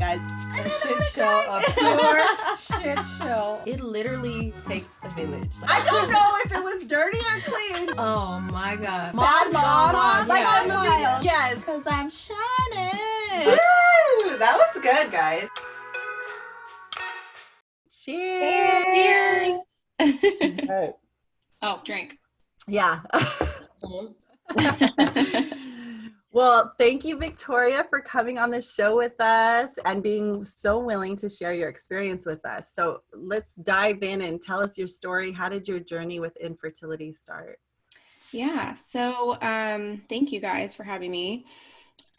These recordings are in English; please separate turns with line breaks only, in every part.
guys.
A shit show, a pure shit show. It literally takes a village.
I don't know if it was dirty or clean.
Oh my God.
Bad mom.
Like
Gone
that
wild. Yes.
Because I'm shining.
Woo! That was good, guys. Cheers.
Cheers.
Oh, drink.
Yeah. Well, thank you, Victoria, for coming on the show with us and being so willing to share your experience with us. So let's dive in and tell us your story. How did your journey with infertility start?
Yeah. So thank you guys for having me.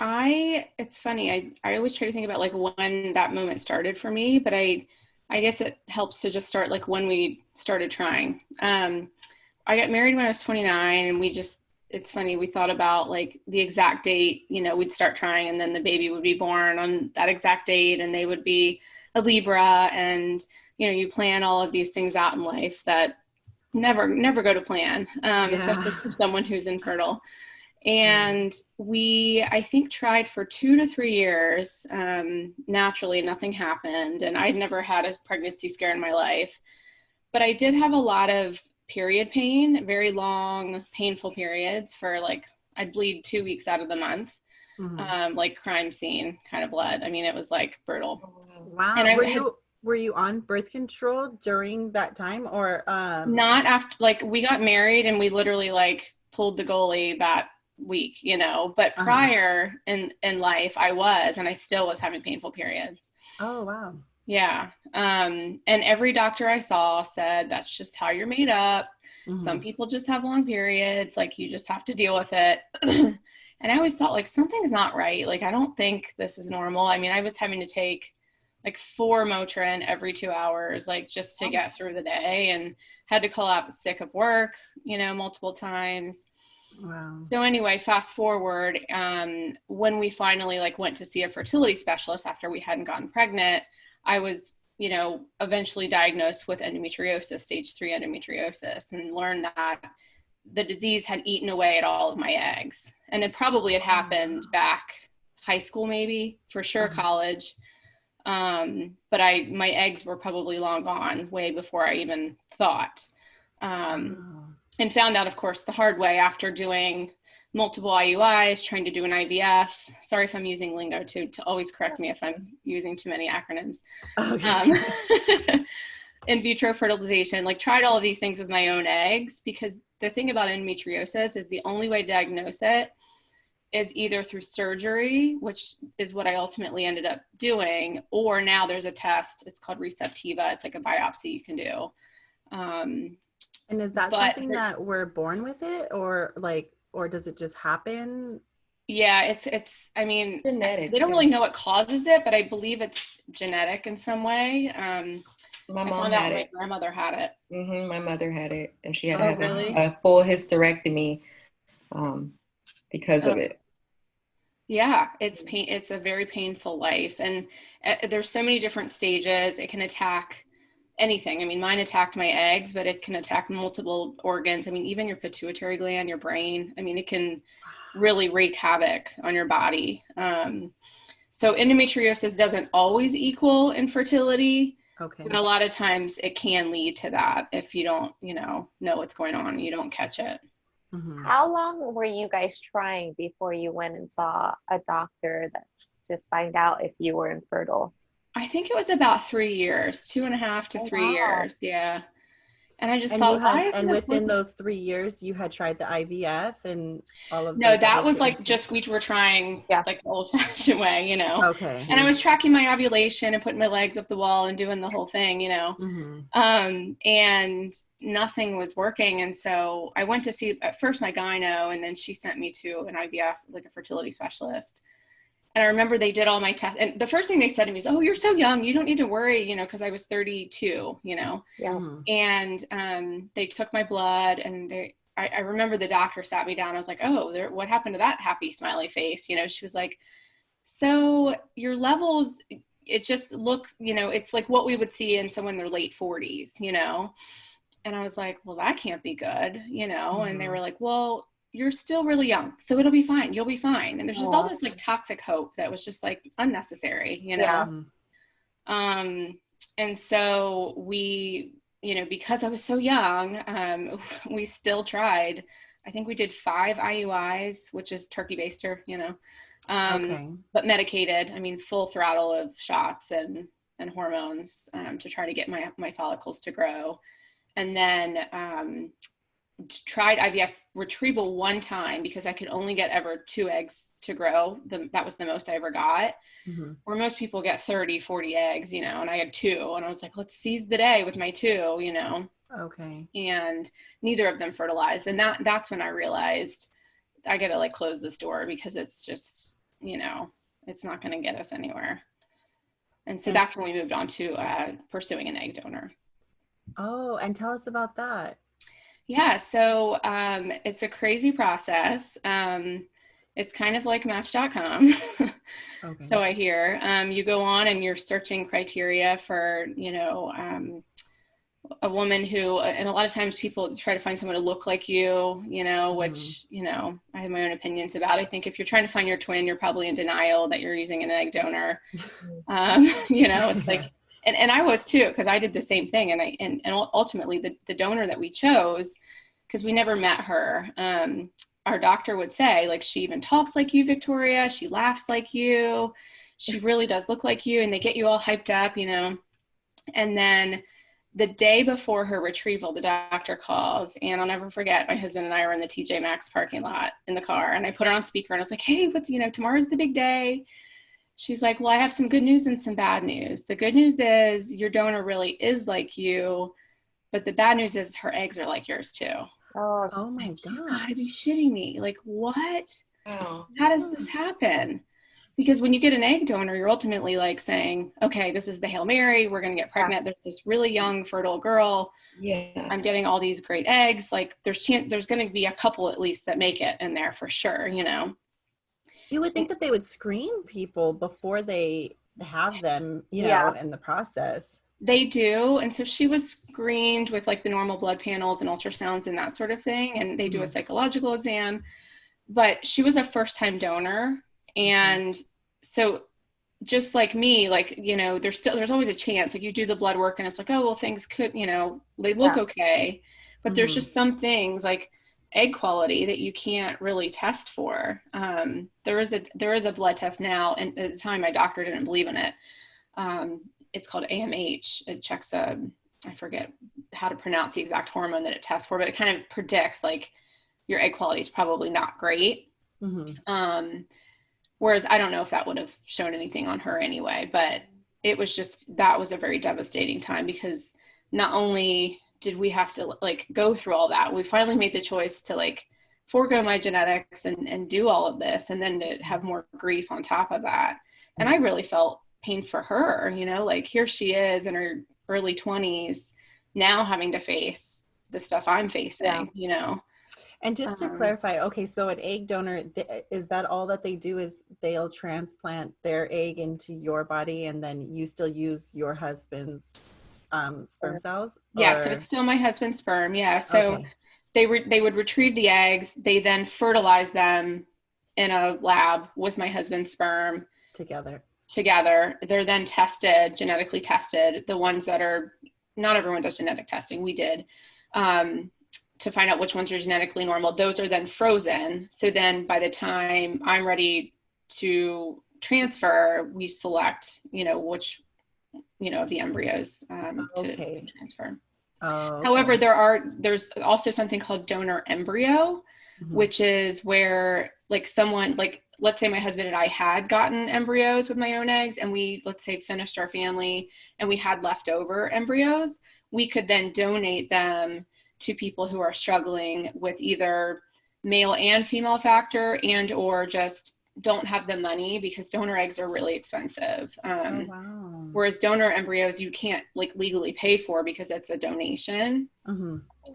It's funny. I always try to think about like when that moment started for me, but I guess it helps to just start like when we started trying. I got married when I was 29, and it's funny, we thought about like the exact date, we'd start trying, and then the baby would be born on that exact date, and they would be a Libra, and you plan all of these things out in life that never go to plan, especially for someone who's infertile. And I think tried for 2 to 3 years. Naturally, nothing happened, and I'd never had a pregnancy scare in my life, but I did have a lot of period pain, very long, painful periods for like, I'd bleed 2 weeks out of the month, like crime scene kind of blood. I mean, it was like brutal.
Wow. And were you on birth control during that time, or
not after? Like, we got married and we literally like pulled the goalie that week, but prior in life I still was having painful periods.
Oh, wow.
Yeah. And every doctor I saw said, that's just how you're made up. Some people just have long periods. Like, you just have to deal with it. And I always thought like, something's not right. Like, I don't think this is normal. I mean, I was having to take like 4 Motrin every 2 hours, like just to get through the day, and had to call out sick of work, multiple times.
Wow.
So anyway, fast forward, when we finally like went to see a fertility specialist after we hadn't gotten pregnant, I was, eventually diagnosed with endometriosis, stage 3 endometriosis, and learned that the disease had eaten away at all of my eggs. And it probably had happened back high school, maybe, for sure college. But my eggs were probably long gone way before I even thought. And found out, of course, the hard way after doing multiple IUIs, trying to do an IVF. Sorry if I'm using lingo to always correct me if I'm using too many acronyms. Okay. In vitro fertilization, like tried all of these things with my own eggs, because the thing about endometriosis is the only way to diagnose it is either through surgery, which is what I ultimately ended up doing, or now there's a test. It's called Receptiva. It's like a biopsy you can do.
And is that something that we're born with it, or does it just happen?
Yeah, it's I mean,
genetic.
They don't really know what causes it, but I believe it's genetic in some way.
My mom had it.
My grandmother had it.
My mother had it, and she had to have
a
full hysterectomy because of it.
Yeah, it's a very painful life, and there's so many different stages. It can attack anything. I mean, mine attacked my eggs, but it can attack multiple organs. I mean, even your pituitary gland, your brain. I mean, it can really wreak havoc on your body. So endometriosis doesn't always equal infertility.
Okay.
But a lot of times it can lead to that if you don't, know what's going on and you don't catch it.
How long were you guys trying before you went and saw a doctor to find out if you were infertile?
I think it was about 3 years, 2.5 to 3 years. Yeah. And I just thought,
and within those 3 years, you had tried the IVF and all of
No, that was like just, we were trying like the old fashioned way,
Okay.
And I was tracking my ovulation and putting my legs up the wall and doing the whole thing, and nothing was working. And so I went to see at first my gyno, and then she sent me to an IVF, like a fertility specialist. And I remember they did all my tests. And the first thing they said to me is, oh, you're so young. You don't need to worry, because I was 32, Yeah. And they took my blood, and I remember the doctor sat me down. I was like, oh, what happened to that happy, smiley face? She was like, so your levels, it just looks, it's like what we would see in someone in their late 40s, And I was like, well, that can't be good, And they were like, well, you're still really young, so it'll be fine. You'll be fine. And there's just all this like toxic hope that was just like unnecessary, you know?
Yeah.
And so we, you know, because I was so young, we still tried. I think we did 5 IUIs, which is turkey baster, you know, but medicated. I mean, full throttle of shots and hormones to try to get my follicles to grow. And then tried IVF retrieval one time because I could only get ever 2 eggs to grow. That was the most I ever got. Where most people get 30, 40 eggs, you know, and I had 2, and I was like, let's seize the day with my 2, you know.
Okay.
And neither of them fertilized. And that's when I realized I got to like close this door because it's just, you know, it's not going to get us anywhere. And so that's when we moved on to pursuing an egg donor.
Oh, and tell us about that.
Yeah, so it's a crazy process. It's kind of like Match.com.
Okay.
So I hear you go on and you're searching criteria for, you know, a woman who, and a lot of times people try to find someone to look like you know, which, you know, I have my own opinions about. I think if you're trying to find your twin, you're probably in denial that you're using an egg donor. You know, it's like, and I was too, because I did the same thing. And ultimately the donor that we chose, because we never met her, our doctor would say, like, she even talks like you, Victoria. She laughs like you. She really does look like you. And they get you all hyped up, you know. And then the day before her retrieval, the doctor calls, and I'll never forget, my husband and I were in the TJ Maxx parking lot in the car, and I put her on speaker, and I was like, hey, you know, tomorrow's the big day. She's like, well, I have some good news and some bad news. The good news is your donor really is like you, but the bad news is her eggs are like yours too.
Oh
my God.
You've got to be shitting me. Like, what?
Oh.
How does this happen? Because when you get an egg donor, you're ultimately like saying, okay, this is the Hail Mary. We're going to get pregnant. There's this really young, fertile girl.
Yeah.
I'm getting all these great eggs. Like there's going to be a couple at least that make it in there for sure, you know?
You would think that they would screen people before they have them, you know, in the process.
They do. And so she was screened with like the normal blood panels and ultrasounds and that sort of thing. And they do a psychological exam, but she was a first-time donor. And so just like me, like, you know, there's always a chance, like you do the blood work and it's like, oh, well, things could, you know, they look okay, but there's just some things like egg quality that you can't really test for. There is a blood test now, and at the time my doctor didn't believe in it. It's called AMH. It checks I forget how to pronounce the exact hormone that it tests for, but it kind of predicts like your egg quality is probably not great. Whereas I don't know if that would have shown anything on her anyway, but it was that was a very devastating time because not only did we have to like go through all that, we finally made the choice to like forego my genetics and do all of this, and then to have more grief on top of that. And I really felt pain for her, you know, like here she is in her early 20s now having to face the stuff I'm facing, you know.
And just to clarify, okay, so an egg donor, is that all that they do is they'll transplant their egg into your body and then you still use your husband's sperm cells?
Yeah, so it's still my husband's sperm, yeah. So they would retrieve the eggs, they then fertilize them in a lab with my husband's sperm. Together. They're then tested, genetically tested. The ones that are, not everyone does genetic testing, we did. To find out which ones are genetically normal. Those are then frozen. So then by the time I'm ready to transfer, we select, you know, which, you know, of the embryos to transfer. However, there's also something called donor embryo, which is where like someone, like, let's say my husband and I had gotten embryos with my own eggs and we, let's say, finished our family and we had leftover embryos, we could then donate them to people who are struggling with either male and female factor and or just don't have the money because donor eggs are really expensive. Whereas donor embryos you can't like legally pay for because it's a donation,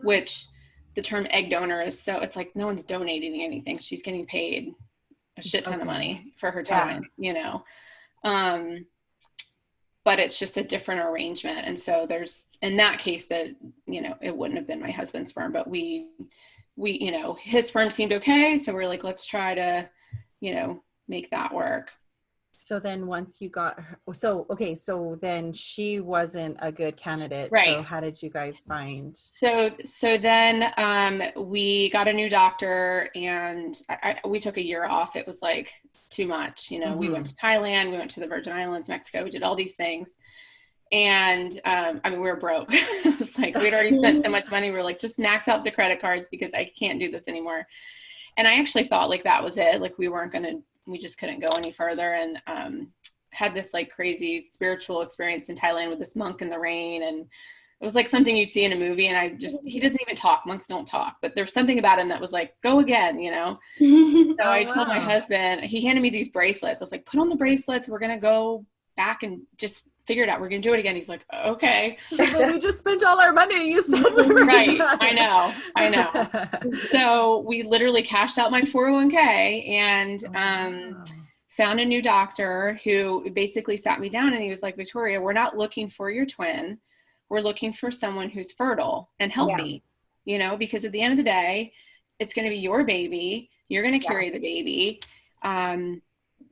which the term egg donor is, so it's like no one's donating anything. She's getting paid a shit ton of money for her time, you know. But it's just a different arrangement. And so there's, in that case that, you know, it wouldn't have been my husband's sperm, but we we, you know, his sperm seemed okay. So we're like, let's try to, you know, make that work.
So then once you got her, so then she wasn't a good candidate.
Right.
So how did you guys find?
So then we got a new doctor, and we took a year off. It was like too much. You know, we went to Thailand, we went to the Virgin Islands, Mexico, we did all these things. And I mean, we were broke. It was like, we'd already spent so much money. We were like, just max out the credit cards because I can't do this anymore. And I actually thought like that was it. Like we just couldn't go any further. And had this like crazy spiritual experience in Thailand with this monk in the rain. And it was like something you'd see in a movie. And he doesn't even talk. Monks don't talk. But there's something about him that was like, go again, you know? So I told my husband, he handed me these bracelets. I was like, put on the bracelets. We're going to go back and just figure it out. We're going to do it again. He's like, okay.
But we just spent all our money. You said we were
right.
done.
I know. So we literally cashed out my 401k and found a new doctor who basically sat me down, and he was like, Victoria, we're not looking for your twin. We're looking for someone who's fertile and healthy, you know, because at the end of the day, it's going to be your baby. You're going to carry the baby.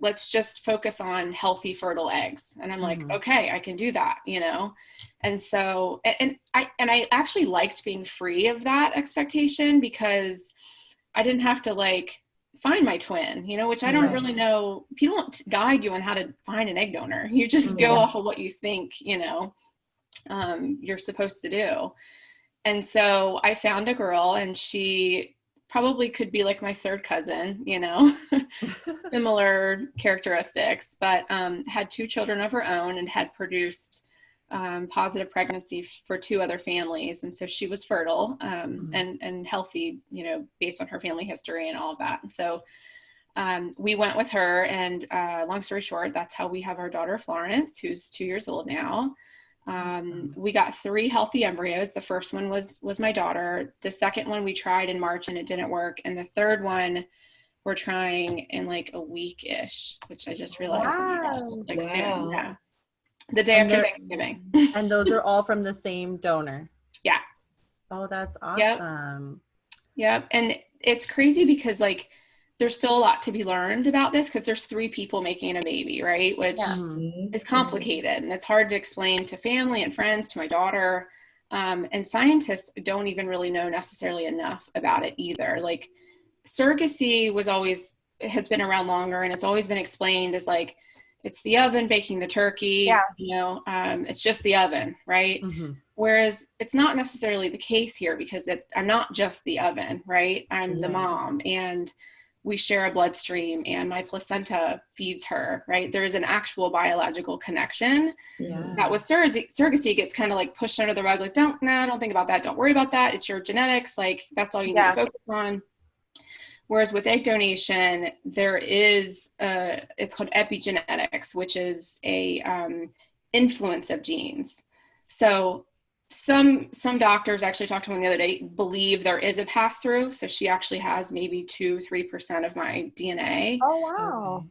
Let's just focus on healthy, fertile eggs. And I'm like, okay, I can do that, you know? And so, and I actually liked being free of that expectation because I didn't have to like find my twin, you know, which I don't really know. People don't guide you on how to find an egg donor. You just go off of what you think, you know, you're supposed to do. And so I found a girl, and she probably could be like my third cousin, you know, similar characteristics, but had 2 children of her own and had produced positive pregnancy for 2 other families. And so she was fertile and healthy, you know, based on her family history and all of that. And so we went with her, and long story short, that's how we have our daughter Florence, who's 2 years old now. We got 3 healthy embryos. The first one was my daughter. The second one we tried in March and it didn't work. And the third one we're trying in like a week-ish, which I just realized soon. Yeah. The day after Thanksgiving.
And those are all from the same donor.
Yeah.
Oh, that's awesome.
Yep. And it's crazy because like there's still a lot to be learned about this because there's 3 people making a baby, right? Which is complicated, and it's hard to explain to family and friends, to my daughter. And scientists don't even really know necessarily enough about it either. Like surrogacy has been around longer, and it's always been explained as like, it's the oven baking the turkey, you know, it's just the oven, right? Whereas it's not necessarily the case here because I'm not just the oven, right? I'm the mom, and we share a bloodstream, and my placenta feeds her, right? There is an actual biological connection that with surrogacy gets kind of like pushed under the rug. Like, don't think about that. Don't worry about that. It's your genetics. Like that's all you need to focus on. Whereas with egg donation, there is it's called epigenetics, which is a influence of genes. So some doctors, actually talked to one the other day, believe there is a pass through. So she actually has maybe 2-3% of my DNA.
Oh wow!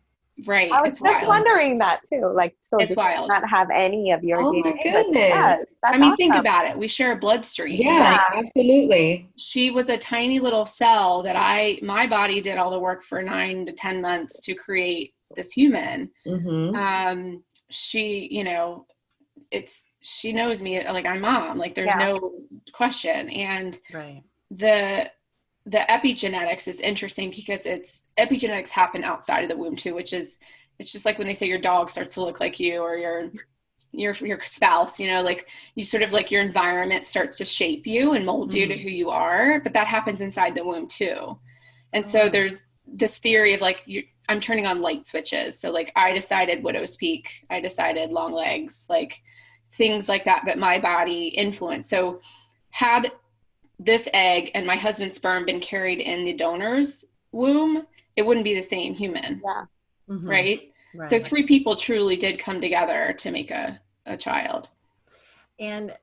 Right.
I was just wondering that too. Like, so
it's wild.
Not have any of your DNA.
My goodness.
Yes,
I mean, think about it. We share a bloodstream.
Yeah, absolutely.
She was a tiny little cell that my body did all the work for 9 to 10 months to create this human. She, you know, she knows me, like I'm mom, like there's no question. And the epigenetics is interesting because epigenetics happen outside of the womb too, which is, it's just like when they say your dog starts to look like you, or your spouse, you know, like you sort of like your environment starts to shape you and mold you to who you are, but that happens inside the womb too. And so there's this theory of like, I'm turning on light switches. So like I decided widow's peak, I decided long legs, like things like that my body influenced. So had this egg and my husband's sperm been carried in the donor's womb, it wouldn't be the same human. Right? So 3 people truly did come together to make a child.
And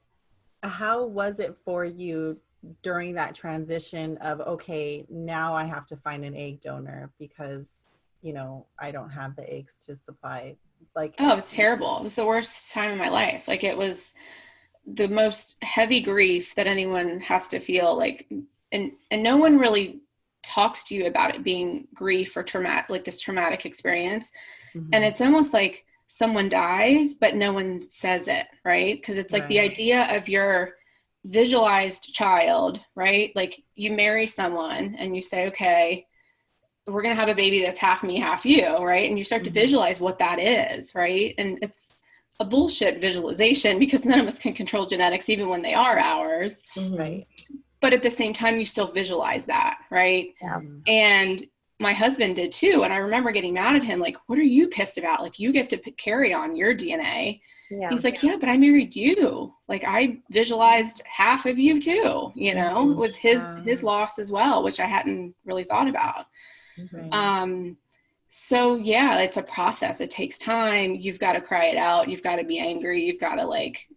how was it for you during that transition of, okay, now I have to find an egg donor because, you know, I don't have the eggs to supply? Like,
oh, it was terrible. It was the worst time of my life. Like it was the most heavy grief that anyone has to feel, like and no one really talks to you about it being grief or traumatic, like this traumatic experience. And it's almost like someone dies, but no one says it, right? Because it's like the idea of your visualized child, right? Like you marry someone and you say, okay, we're going to have a baby that's half me, half you, right? And you start to visualize what that is, right? And it's a bullshit visualization because none of us can control genetics, even when they are ours.
Right.
But at the same time, you still visualize that, right?
Yeah.
And my husband did too. And I remember getting mad at him, like, what are you pissed about? Like, you get to carry on your DNA.
Yeah.
He's like, yeah, but I married you. Like, I visualized half of you too, you know? It was his loss as well, which I hadn't really thought about. So yeah, it's a process. It takes time. You've got to cry it out. You've got to be angry. You've got to like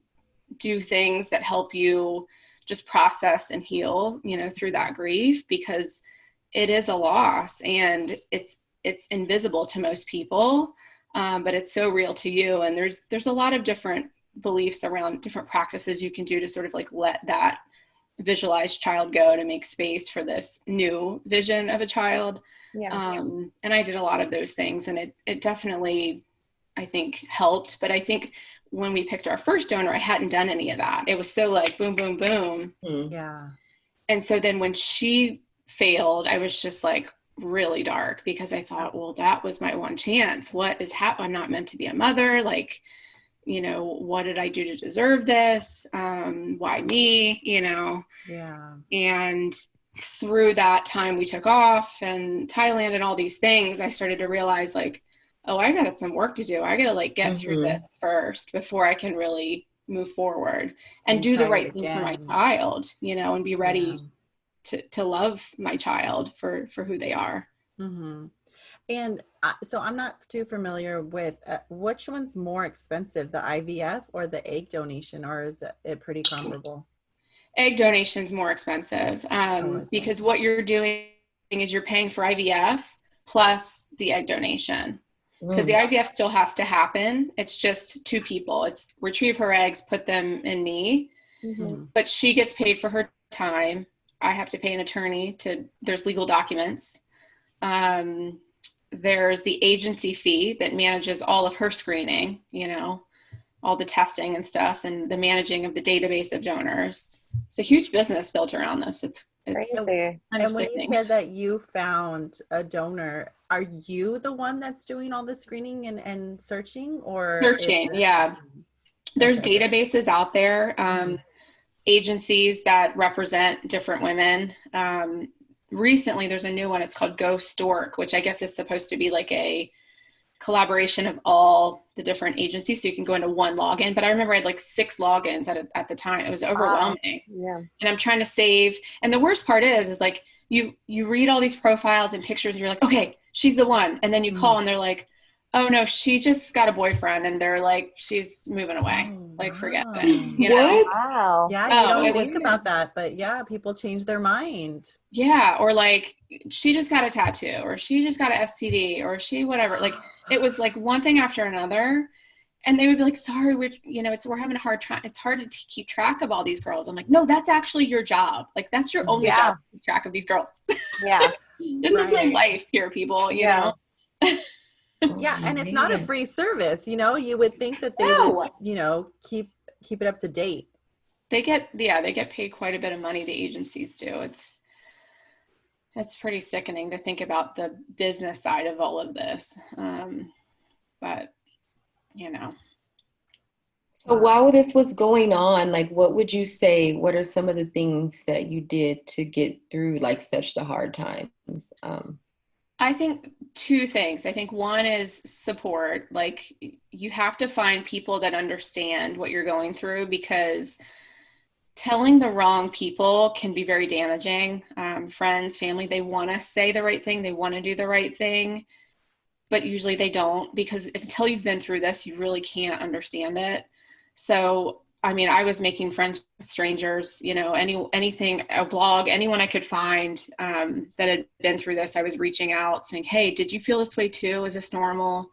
do things that help you just process and heal, you know, through that grief, because it is a loss and it's invisible to most people. But it's so real to you. And there's a lot of different beliefs around different practices you can do to sort of like let that visualized child go, to make space for this new vision of a child. And I did a lot of those things, and it definitely, I think, helped. But I think when we picked our first donor, I hadn't done any of that. It was so like boom, boom, boom.
Yeah.
And so then when she failed, I was just like really dark, because I thought, well, that was my one chance. What is happening? I'm not meant to be a mother. Like, you know, what did I do to deserve this? Why me? You know?
Yeah.
And through that time we took off and Thailand and all these things, I started to realize like, oh, I got some work to do. I got to like get through this first before I can really move forward and do the right thing for my child, you know, and be ready to love my child for who they are.
And so I'm not too familiar with which one's more expensive, the IVF or the egg donation, or is it pretty comparable?
Egg donation is more expensive because what you're doing is you're paying for IVF plus the egg donation, because the IVF still has to happen. It's just two people. It's retrieve her eggs, put them in me, but she gets paid for her time. I have to pay an attorney there's legal documents. There's the agency fee that manages all of her screening, you know, all the testing and stuff, and the managing of the database of donors. It's a huge business built around this. It's
crazy.
And when you said that you found a donor, are you the one that's doing all the screening and searching, or
searching? Yeah. There's databases out there, agencies that represent different women. Recently, there's a new one. It's called Go Stork, which I guess is supposed to be like a collaboration of all the different agencies, so you can go into one login. But I remember I had like 6 logins at the time. It was overwhelming. And I'm trying to save. And the worst part is like you read all these profiles and pictures and you're like, okay, she's the one. And then you call and they're like, oh no, she just got a boyfriend, and they're like, she's moving away. Like, forget it. You know?
Wow.
Yeah, you don't think about that, but yeah, people change their mind.
Yeah, or like she just got a tattoo, or she just got an STD, or she whatever. Like it was like one thing after another, and they would be like, "Sorry, we're having a hard time. It's hard to keep track of all these girls." I'm like, "No, that's actually your job. Like that's your only job, to keep track of these girls."
Yeah,
this is my life here, people. You know.
Yeah, and it's not a free service. You know, you would think that they would, you know, keep it up to date.
They get paid quite a bit of money. The agencies do. It's pretty sickening to think about the business side of all of this. But, you know.
So while this was going on, like, what would you say, what are some of the things that you did to get through like such the hard times?
I think 2 things. I think one is support. Like you have to find people that understand what you're going through, because telling the wrong people can be very damaging. Friends, family, they want to say the right thing. They want to do the right thing, but usually they don't, because until you've been through this, you really can't understand it. So, I mean, I was making friends with strangers, you know, anything, a blog, anyone I could find that had been through this, I was reaching out saying, hey, did you feel this way too? Is this normal?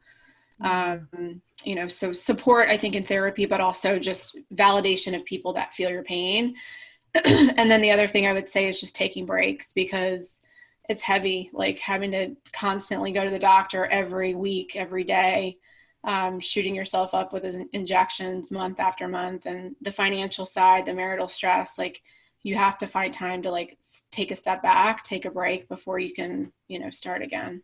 You know, so support, I think, in therapy, but also just validation of people that feel your pain. And then the other thing I would say is just taking breaks, because it's heavy, like having to constantly go to the doctor every week, every day, shooting yourself up with injections month after month, and the financial side, the marital stress, like you have to find time to like take a step back, take a break before you can, start again.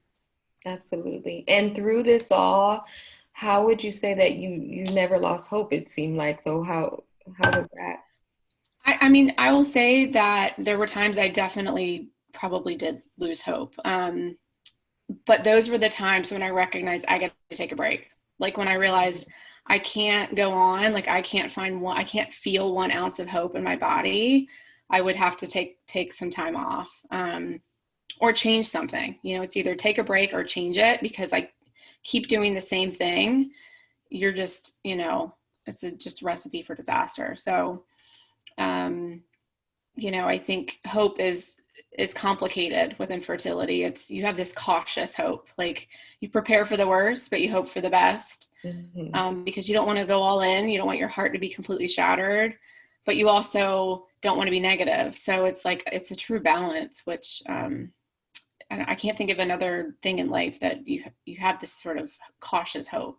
Absolutely. And through this all, how would you say that you never lost hope, it seemed like? So how was that?
I mean, I will say that there were times I definitely probably did lose hope. But those were the times when I recognized I got to take a break. Like when I realized I can't go on, like I can't feel 1 ounce of hope in my body. I would have to take some time off, or change something. It's either take a break or change it, because I keep doing the same thing. You're just, it's just a recipe for disaster. So, I think hope is complicated with infertility. You have this cautious hope, like you prepare for the worst, but you hope for the best, because you don't want to go all in. You don't want your heart to be completely shattered, but you also don't want to be negative. So it's like, it's a true balance, which, I can't think of another thing in life that you have this sort of cautious hope,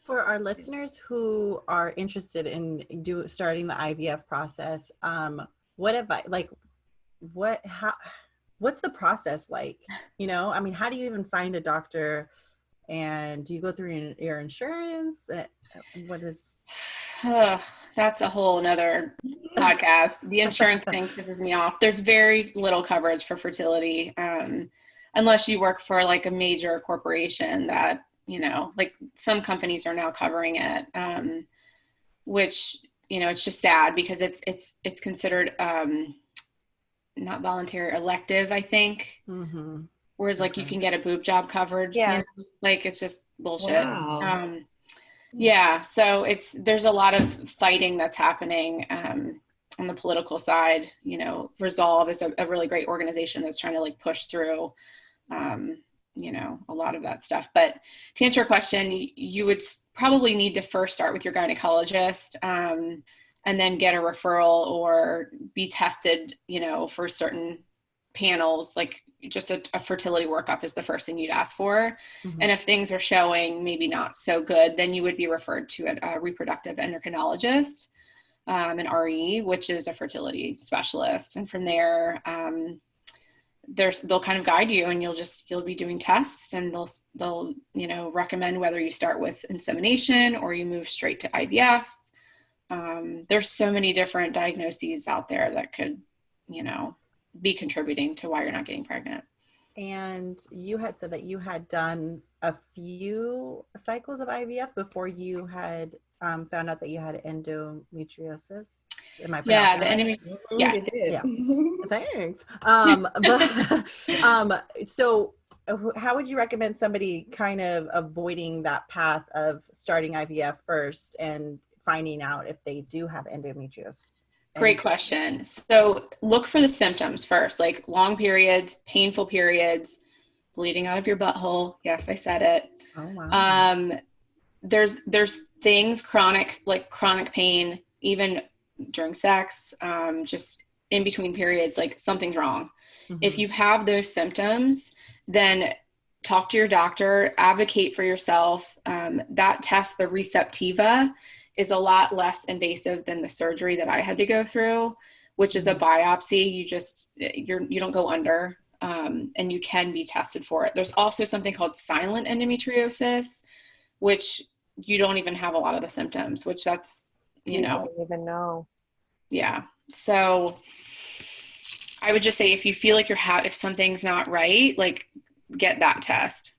For our listeners who are interested in starting the IVF process, what advice, like what's the process like? I mean, how do you even find a doctor, and do you go through your insurance? What is?
That's a whole nother podcast. The insurance thing pisses me off. There's very little coverage for fertility, unless you work for like a major corporation that, like some companies are now covering it, which, it's just sad because it's considered not voluntary, elective, I think.
Mm-hmm.
Whereas like you can get a boob job covered.
Yeah.
Like it's just bullshit.
Wow.
Yeah. So there's a lot of fighting that's happening on the political side. Resolve is a really great organization that's trying to like push through, a lot of that stuff. But to answer your question, you would probably need to first start with your gynecologist, and then get a referral or be tested, for certain panels, like just a fertility workup is the first thing you'd ask for.
Mm-hmm.
And if things are showing maybe not so good, then you would be referred to a reproductive endocrinologist, an RE, which is a fertility specialist. And from there, they'll kind of guide you, and you'll be doing tests, and they'll recommend whether you start with insemination or you move straight to IVF. There's so many different diagnoses out there that could, be contributing to why you're not getting pregnant.
And you had said that you had done a few cycles of IVF before you had found out that you had endometriosis. Am I pronouncing that right?
Yes.
Yeah. Thanks. So how would you recommend somebody kind of avoiding that path of starting IVF first and finding out if they do have endometriosis?
Great question. So look for the symptoms first, like long periods, painful periods, bleeding out of your butthole. Yes, I said it.
Oh, wow.
There's things, chronic pain, even during sex, just in between periods, like something's wrong.
Mm-hmm.
If you have those symptoms, then talk to your doctor, advocate for yourself. That test, the Receptiva, is a lot less invasive than the surgery that I had to go through, which is a biopsy. You don't go under, and you can be tested for it. There's also something called silent endometriosis, which you don't even have a lot of the symptoms, which that's,
You don't even know.
Yeah. So I would just say, if you feel like if something's not right, like get that test.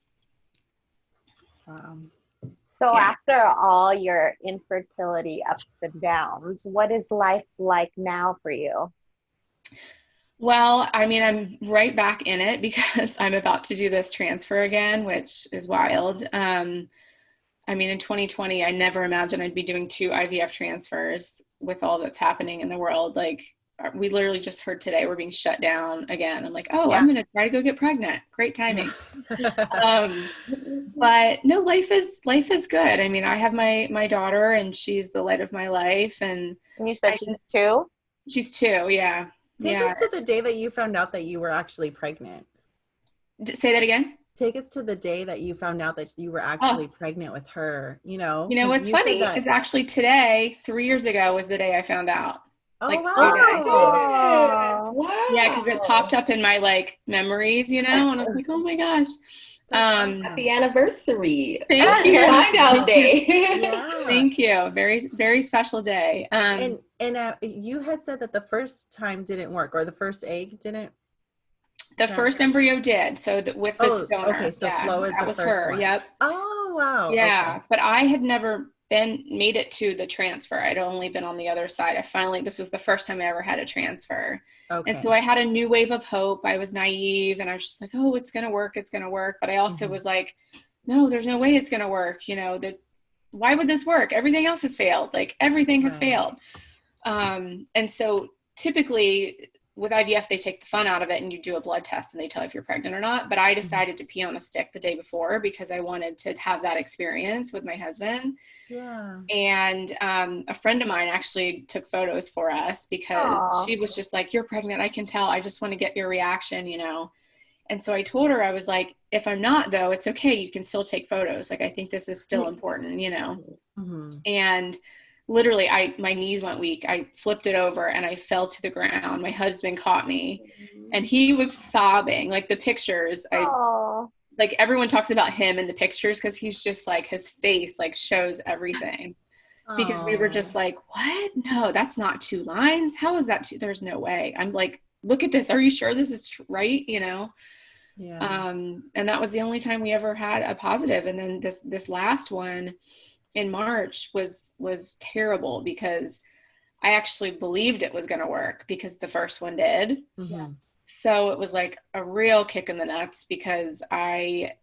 So after all your infertility ups and downs, what is life like now for you?
Well, I mean, I'm right back in it because I'm about to do this transfer again, which is wild. I mean, in 2020, I never imagined I'd be doing 2 IVF transfers with all that's happening in the world. Like, we literally just heard today we're being shut down again. I'm like, oh,
Yeah.
I'm going to try to go get pregnant. Great timing. But no, life is good. I mean, I have my daughter, and she's the light of my life. And
you said she's 2?
she's 2. Yeah.
Take
Yeah.
us to the day that you found out that you were actually pregnant.
Say that again.
Take us to the day that you found out that you were actually pregnant with her,
You know,
'cause
what's
you said
funny
that-
is actually today, 3 years ago, was the day I found out.
Oh,
like,
wow.
Oh.
Wow.
Yeah, because it popped up in my like memories, you know, and I was like, oh my gosh.
Happy anniversary.
Thank you.
Find out day.
Yeah.
Thank you. Very, very special day.
And you had said that the first time didn't work, or the first egg didn't.
The first embryo did. So with this donor.
Okay. So Flo is
that
the
was
first
her.
one.
Yep.
Oh, wow.
Yeah.
Okay.
But I had never made it to the transfer. I'd only been on the other side. This was the first time I ever had a transfer.
Okay.
And so I had a new wave of hope. I was naive, and I was just like, oh, it's going to work. It's going to work. But I also was like, no, there's no way it's going to work. You know, why would this work? Everything else has failed. Like everything has failed. And so typically with IVF, they take the fun out of it, and you do a blood test and they tell you if you're pregnant or not. But I decided to pee on a stick the day before because I wanted to have that experience with my husband.
Yeah.
And a friend of mine actually took photos for us because she was just like, you're pregnant. I can tell. I just want to get your reaction, you know? And so I told her, I was like, if I'm not though, it's okay. You can still take photos. Like, I think this is still important, you know?
Mm-hmm.
And literally my knees went weak. I flipped it over and I fell to the ground. My husband caught me and he was sobbing. Like the pictures, like everyone talks about him in the pictures because he's just like, his face like shows everything. Because we were just like, what? No, that's not 2 lines. How is that? There's no way. I'm like, look at this. Are you sure this is right? You know?
Yeah.
And that was the only time we ever had a positive. And then this last one in March was terrible because I actually believed it was going to work because the first one did.
Mm-hmm.
So it was like a real kick in the nuts because I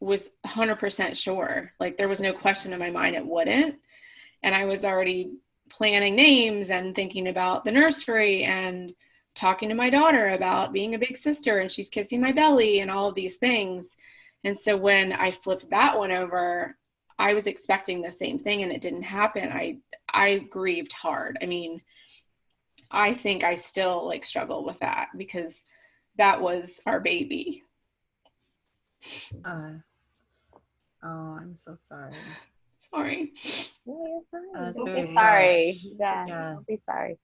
was 100% sure. Like there was no question in my mind it wouldn't. And I was already planning names and thinking about the nursery and talking to my daughter about being a big sister, and she's kissing my belly and all of these things. And so when I flipped that one over, I was expecting the same thing and it didn't happen. I grieved hard. I mean, I think I still like struggle with that because that was our baby.
Oh, I'm so sorry.
Sorry.
No, you're fine.
It's
Don't
very
be sorry.
harsh.
Yeah,
Yeah.
don't be sorry.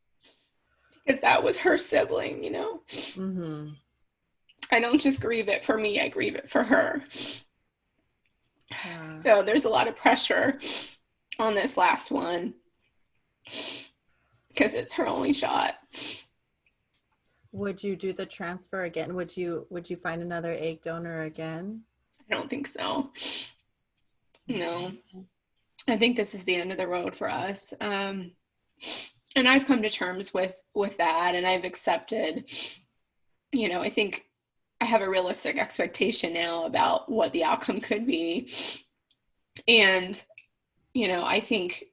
Because that was her sibling, you know?
Mm-hmm.
I don't just grieve it for me, I grieve it for her.
Yeah.
So there's a lot of pressure on this last one because it's her only shot.
Would you do the transfer again? Would you find another egg donor again?
I don't think so. No. I think this is the end of the road for us. And I've come to terms with that, and I've accepted, you know, I think I have a realistic expectation now about what the outcome could be. And, you know, I think,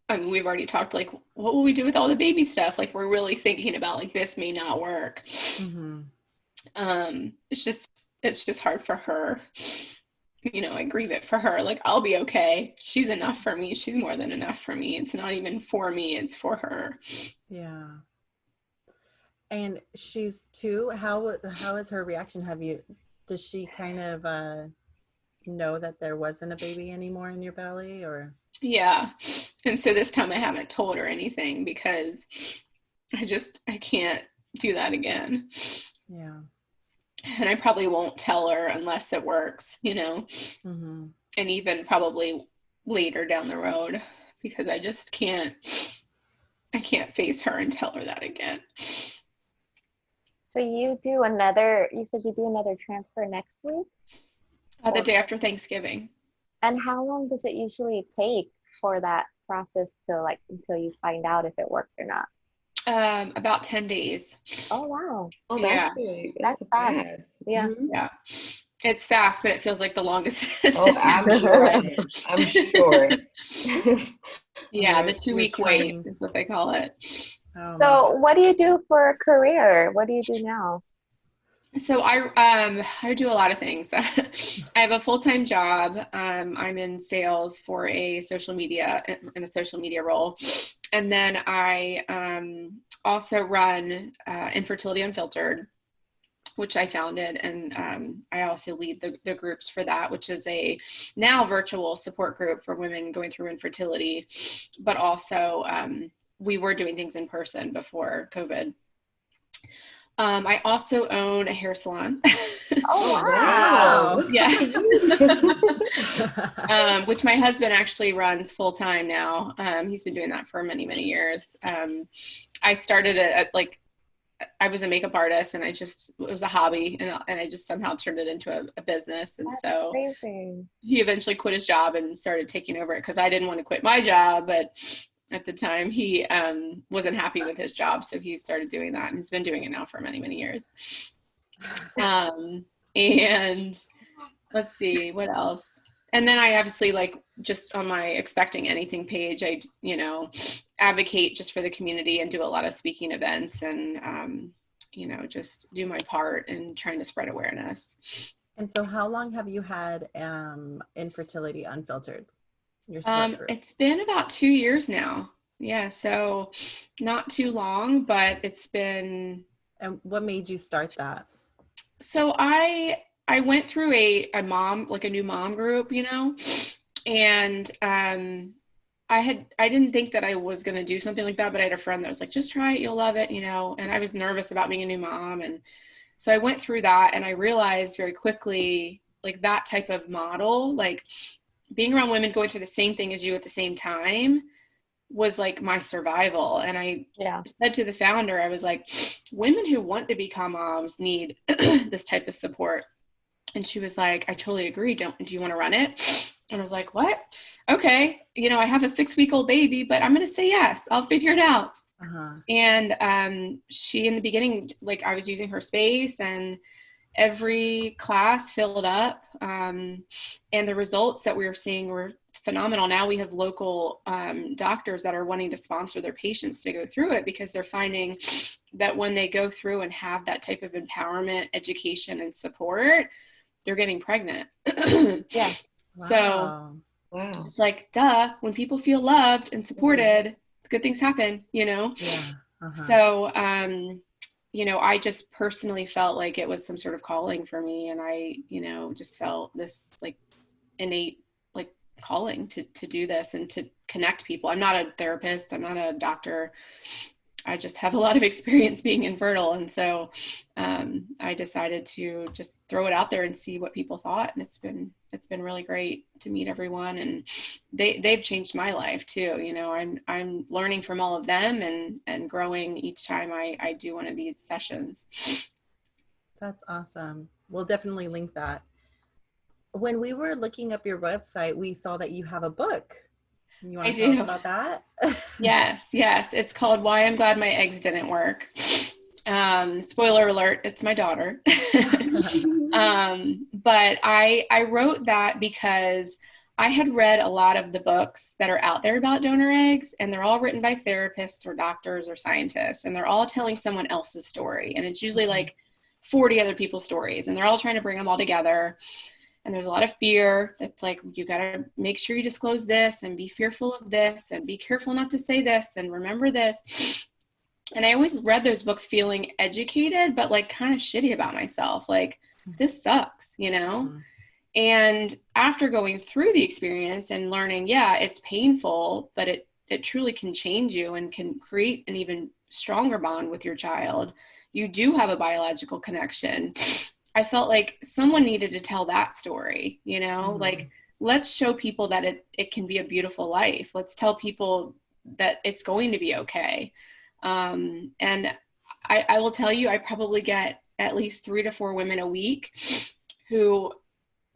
I mean, we've already talked, like, what will we do with all the baby stuff? Like, we're really thinking about, like, this may not work.
Mm-hmm.
It's just hard for her. You know, I grieve it for her. Like, I'll be okay. She's enough for me. She's more than enough for me. It's not even for me. It's for her.
Yeah. And she's 2. How is her reaction? Does she kind of know that there wasn't a baby anymore in your belly, or?
Yeah. And so this time I haven't told her anything because I can't do that again.
Yeah.
And I probably won't tell her unless it works, you know,
Mm-hmm.
and even probably later down the road because I just can't face her and tell her that again.
So you said you do another transfer next week?
The day after Thanksgiving.
And how long does it usually take for that process to, like, until you find out if it worked or not?
About 10 days.
Oh, wow.
Oh,
Yeah.
that's good.
That's fast. Yeah.
Mhm.
Yeah. It's fast, but it feels like the longest.
Oh, I'm sure. I'm sure.
Yeah, the
You're
2-week wait is what they call it.
Oh my
So what do you do for a career? What do you do now?
So I do a lot of things. I have a full-time job. I'm in sales for a social media in a social media role, and then I also run Infertility Unfiltered, which I founded, and I also lead the groups for that, which is a now virtual support group for women going through infertility, but also we were doing things in person before COVID. I also own a hair salon.
Oh,
wow.
wow.
Yeah.
God.
Which my husband actually runs full time now. He's been doing that for many, many years. I started I was a makeup artist, and it was a hobby, and I just somehow turned it into a business. And
That's
so
amazing.
he eventually quit his job and started taking over it, because I didn't want to quit my job, but at the time he wasn't happy with his job, so he started doing that, and he's been doing it now for many, many years. And let's see what else. And then I obviously, like, just on my Expecting Anything page, I advocate just for the community and do a lot of speaking events, and just do my part in trying to spread awareness.
And so how long have you had Infertility Unfiltered? Your support group?
It's been about 2 years now. Yeah, so not too long, but it's been.
And what made you start that?
So I went through a new mom group, and I didn't think that I was going to do something like that, but I had a friend that was like, just try it, you'll love it, and I was nervous about being a new mom. And so I went through that, and I realized very quickly, like, that type of model, like being around women going through the same thing as you at the same time, was like my survival. And I said to the founder, I was like, women who want to become moms need this type of support. And she was like, I totally agree. Do you want to run it? And I was like, what? Okay. I have a 6-week-old baby, but I'm going to say yes. I'll figure it out.
Uh-huh.
And she, in the beginning, like, I was using her space, and every class filled up. And the results that we were seeing were phenomenal. Now we have local doctors that are wanting to sponsor their patients to go through it, because they're finding that when they go through and have that type of empowerment, education, and support, they're getting pregnant.
Yeah.
Wow.
So
Wow.
it's like, duh, when people feel loved and supported, good things happen,
Yeah. Uh-huh.
So, I just personally felt like it was some sort of calling for me. And I, just felt this like innate, like, calling to do this and to connect people. I'm not a therapist. I'm not a doctor. I just have a lot of experience being infertile. And so I decided to just throw it out there and see what people thought. And it's been really great to meet everyone. And they've changed my life too. I'm learning from all of them and growing each time I do one of these sessions.
That's awesome. We'll definitely link that. When we were looking up your website, we saw that you have a book. You want to tell us about that?
Yes. It's called Why I'm Glad My Eggs Didn't Work. Spoiler alert, it's my daughter. But I wrote that because I had read a lot of the books that are out there about donor eggs, and they're all written by therapists or doctors or scientists, and they're all telling someone else's story. And it's usually like 40 other people's stories, and they're all trying to bring them all together. And there's a lot of fear that's like, you got to make sure you disclose this and be fearful of this and be careful not to say this and remember this. And I always read those books feeling educated, but like kind of shitty about myself. Like, this sucks, And after going through the experience and learning, it's painful, but it truly can change you and can create an even stronger bond with your child. You do have a biological connection. I felt like someone needed to tell that story, like, let's show people that it can be a beautiful life. Let's tell people that it's going to be okay. And I will tell you, I probably get at least 3 to 4 women a week who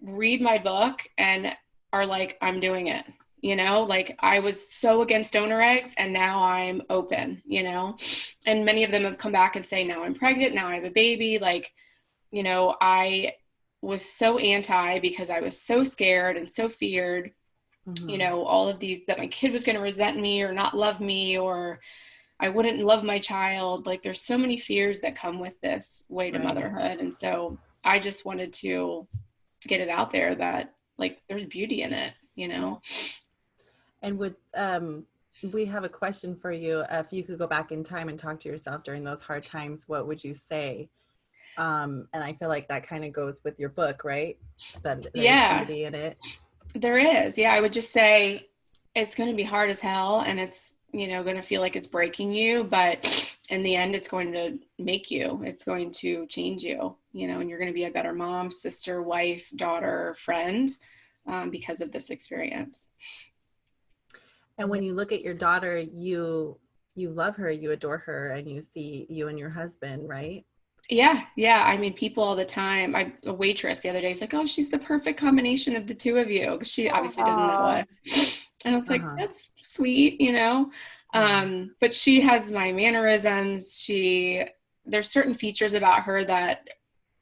read my book and are like, I'm doing it, like, I was so against donor eggs and now I'm open, and many of them have come back and say, now I'm pregnant, now I have a baby. Like, I was so anti because I was so scared and so feared, all of these, that my kid was going to resent me or not love me or I wouldn't love my child. Like there's so many fears that come with this way to
Right.
motherhood. And so I just wanted to get it out there that like there's beauty in it, you know?
And would we have a question for you. If you could go back in time and talk to yourself during those hard times, what would you say? And I feel like that kind of goes with your book, right? That there's
Yeah,
beauty in it.
there is. Yeah, I would just say it's going to be hard as hell, and it's, you know, going to feel like it's breaking you, but in the end, it's going to make you. It's going to change you, you know, and you're going to be a better mom, sister, wife, daughter, friend, because of this experience.
And when you look at your daughter, you love her, you adore her, and you see you and your husband, right?
Yeah. I mean, people all the time. A waitress the other day was like, "Oh, she's the perfect combination of the two of you." 'Cause she obviously doesn't know
Aw.
us, and I was like,
Uh-huh.
"That's sweet," you know. But she has my mannerisms. There's certain features about her that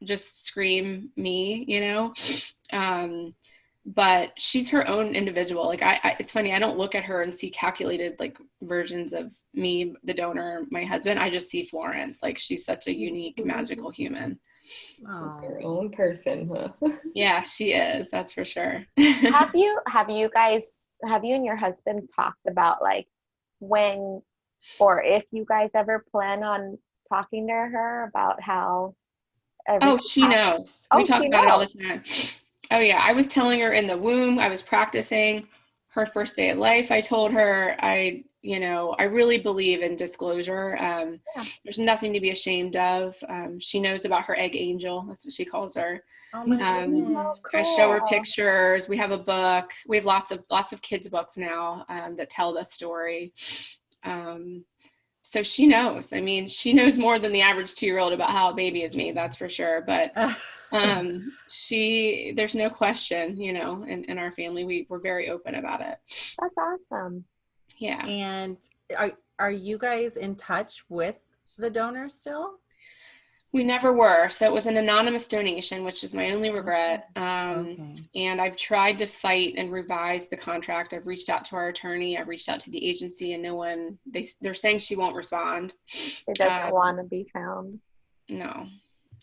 just scream me, you know. But she's her own individual. Like it's funny, I don't look at her and see calculated like versions of me, the donor, my husband. I just see Florence. Like she's such a unique, magical human.
Their
Oh.
own person, huh?
Yeah, she is. That's for sure.
Have you and your husband talked about like when or if you guys ever plan on talking to her about how
Oh, she knows. We talk
she
about it all the
knows.
time. Oh yeah, I was telling her in the womb. I was practicing her first day of life. I told her I really believe in disclosure.
Yeah.
There's nothing to be ashamed of. She knows about her egg angel. That's what she calls her.
Oh my
Um,
goodness.
I show her
Cool.
pictures. We have a book. We have lots of kids books now that tell the story. So she knows. I mean, she knows more than the average 2-year-old about how a baby is made. That's for sure. But there's no question, you know, in our family, we're very open about it.
That's awesome.
Yeah.
And are you guys in touch with the donor still?
We never were. So it was an anonymous donation, which is my only regret.
Okay.
And I've tried to fight and revise the contract. I've reached out to our attorney. I've reached out to the agency, and no one, they're saying she won't respond.
It doesn't want to be found.
No.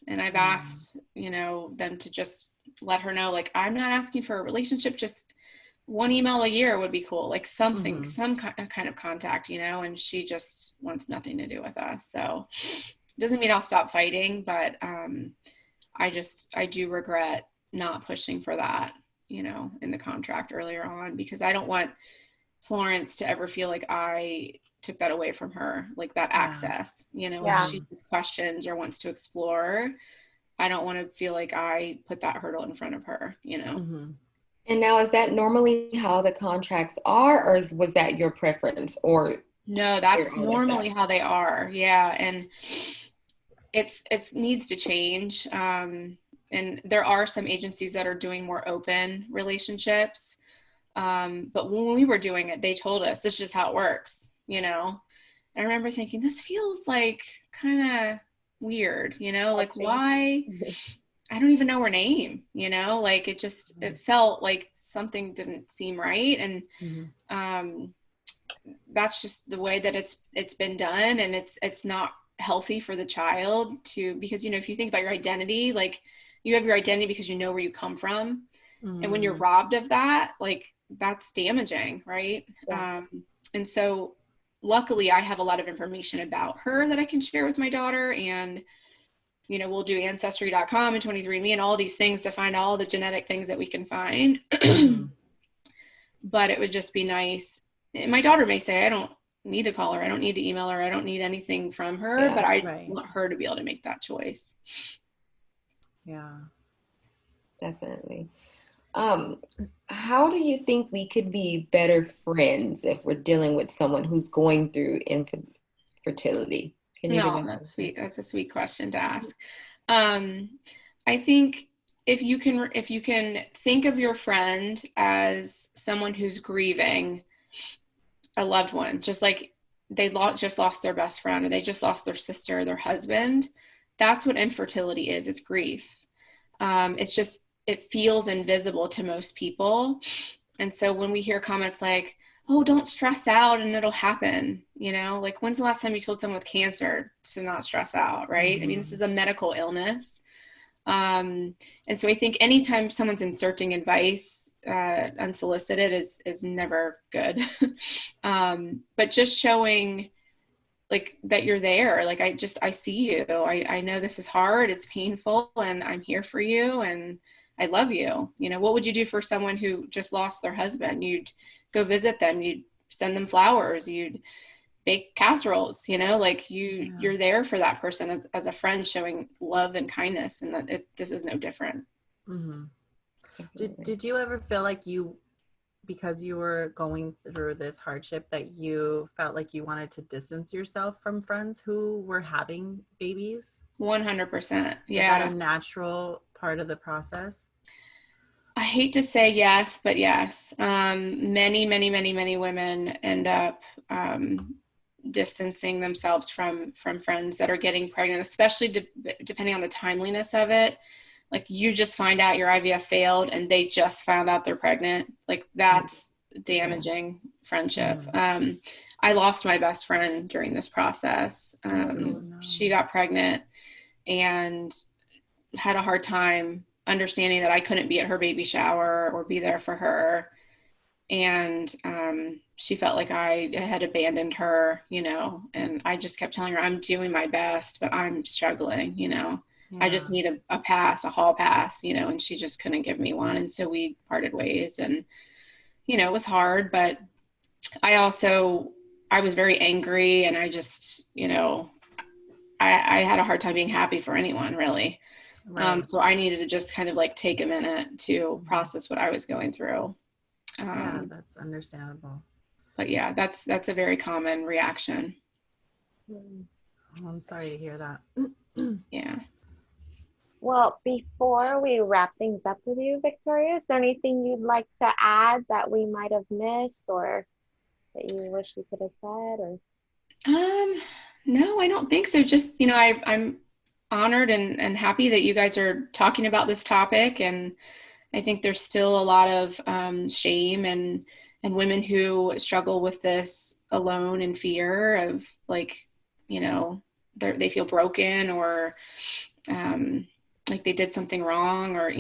And I've asked, you know, them to just let her know, like, I'm not asking for a relationship, just one email a year would be cool. Like something, some kind of contact, you know, and she just wants nothing to do with us. So doesn't mean I'll stop fighting, but I do regret not pushing for that, you know, in the contract earlier on, because I don't want Florence to ever feel like I took that away from her, like that access, you know,
Yeah.
if she has questions or wants to explore, I don't want to feel like I put that hurdle in front of her, you know.
And now, is that normally how the contracts are, or was that your preference? Or
no, that's
They're all like
normally
that.
how they are. Yeah. And it needs to change. And there are some agencies that are doing more open relationships. But when we were doing it, they told us this is just how it works, you know. And I remember thinking, this feels like kind of weird, you know, like why? I don't even know her name, you know, like it felt like something didn't seem right. And that's just the way that it's been done. And it's not healthy for the child because, you know, if you think about your identity, like you have your identity because you know where you come from. And when you're robbed of that, like that's damaging, right?
Yeah.
And so luckily I have a lot of information about her that I can share with my daughter, and you know, we'll do ancestry.com and 23andMe and all these things to find all the genetic things that we can find. But it would just be nice. And my daughter may say, I don't need to call her. I don't need to email her. I don't need anything from her, but I want her to be able to make that choice.
Yeah,
definitely. How do you think we could be better friends if we're dealing with someone who's going through infertility?
No, that's sweet. That's a sweet question to ask. I think if you can think of your friend as someone who's grieving a loved one, just like they just lost their best friend, or they just lost their sister, or their husband, that's what infertility is. It's grief. It's just, it feels invisible to most people. And so when we hear comments like, oh, don't stress out and it'll happen. Like when's the last time you told someone with cancer to not stress out, right? I mean, this is a medical illness. And so I think anytime someone's inserting advice unsolicited is never good. But just showing like that you're there, like I see you. I know this is hard, it's painful, and I'm here for you, and I love you. What would you do for someone who just lost their husband? You'd go visit them, you'd send them flowers, you'd bake casseroles, like you're there for that person as a friend, showing love and kindness, and that this is no different.
Mm-hmm. Did you ever feel like because you were going through this hardship, that you felt like you wanted to distance yourself from friends who were having babies?
100%. Yeah.
Is that a natural part of the process?
I hate to say yes, but yes. Many, many, many, many women end up distancing themselves from friends that are getting pregnant, especially depending on the timeliness of it. Like you just find out your IVF failed and they just found out they're pregnant. Like that's damaging friendship. I lost my best friend during this process. She got pregnant and had a hard time understanding that I couldn't be at her baby shower or be there for her. And she felt like I had abandoned her, and I just kept telling her, I'm doing my best, but I'm struggling, Yeah. I just need a pass, a hall pass, and she just couldn't give me one. And so we parted ways, and, it was hard, but I was very angry, and I just, I had a hard time being happy for anyone, really. Right. So I needed to just kind of like take a minute to process what I was going through.
Yeah, that's understandable.
But yeah, that's a very common reaction.
Oh, I'm sorry to hear that.
Yeah.
Well, before we wrap things up with you, Victoria, is there anything you'd like to add that we might have missed, or that you wish you could have said? Or
no, I don't think so. Just, I'm honored and happy that you guys are talking about this topic, and I think there's still a lot of shame and women who struggle with this alone in fear of like, they feel broken or like they did something wrong, or,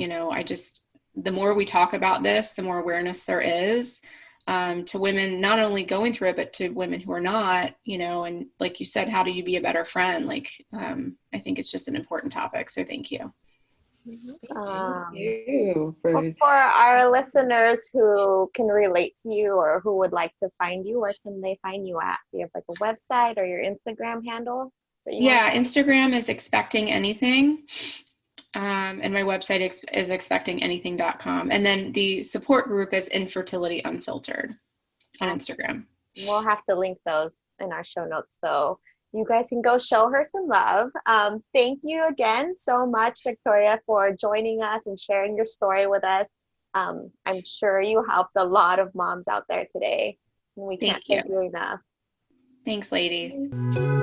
the more we talk about this, the more awareness there is to women not only going through it, but to women who are not, and like you said, how do you be a better friend? Like, I think it's just an important topic. So thank you.
Thank you
for our listeners who can relate to you or who would like to find you, where can they find you at? Do you have like a website or your Instagram handle?
Instagram is expecting anything. And my website is expectinganything.com. And then the support group is Infertility Unfiltered on Instagram.
We'll have to link those in our show notes, so you guys can go show her some love. Thank you again so much, Victoria, for joining us and sharing your story with us. I'm sure you helped a lot of moms out there today. We can't thank you enough.
Thanks, ladies.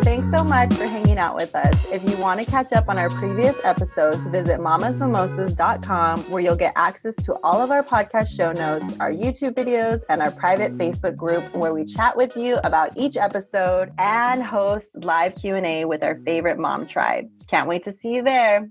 Thanks so much for hanging out with us. If you want to catch up on our previous episodes, visit mamasmimosas.com, where you'll get access to all of our podcast show notes, our YouTube videos, and our private Facebook group where we chat with you about each episode and host live Q&A with our favorite mom tribe. Can't wait to see you there.